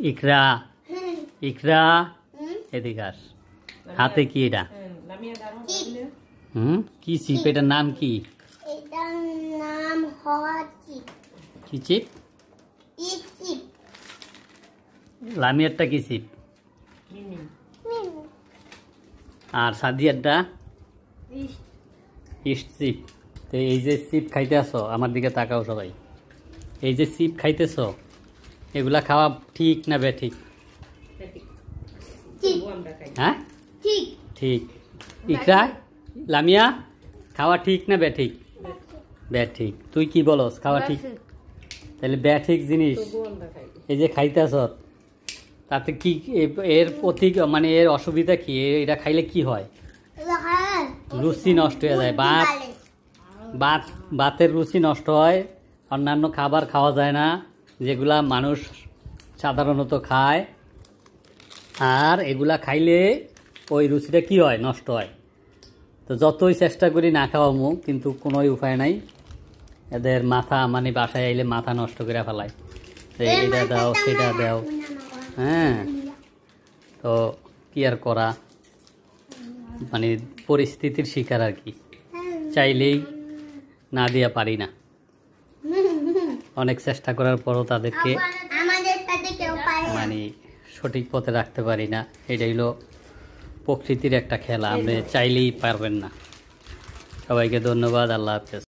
ইকরা ইকরা এদিকে আস। হাতে কি এটা? কি চিপ? এটার নাম কি? এটার নাম হওয়া চিপ। কি চিপ? চিপ। লামিয়ারটা কি চিপ? আর সাদিয়ারটা ইস্ট চিপ। তো এই যে চিপ খাইতে আসো, আমার দিকে তাকাও সবাই। এই যে চিপ খাইতেছ, এগুলা খাওয়া ঠিক না বেঠিক? হ্যাঁ ঠিক। ইকরা লামিয়া, খাওয়া ঠিক না বেঠিক? বেঠিক। তুই কি বলস? খাওয়া ঠিক। তাহলে বেঠিক জিনিস এই যে খাইতেছ, তাতে কি এর প্রতি মানে এর অসুবিধা কি? এটা খাইলে কি হয়? রুচি নষ্ট হয়ে যায়। বাতের রুচি নষ্ট হয়। অন্যান্য খাবার খাওয়া যায় না যেগুলা মানুষ সাধারণত খায়। আর এগুলা খাইলে ওই রুচিটা কি হয়? নষ্ট হয়। তো যতই চেষ্টা করি না খাওয়ামু, কিন্তু কোনো উপায় নাই। এদের মাথা মানে বাসায় আইলে মাথা নষ্ট করে ফেলায়। এটা দাও সেটা দাও। হ্যাঁ, তো কি আর করা, মানে পরিস্থিতির শিকার আর কি। চাইলেই না দিয়া পারি না। অনেক চেষ্টা করার পরও তাদেরকে মানে সঠিক পথে রাখতে পারি না। এটা হলো প্রকৃতির একটা খেলা, আপনি চাইলেই পারবেন না। সবাইকে ধন্যবাদ। আল্লাহ হাফেজ।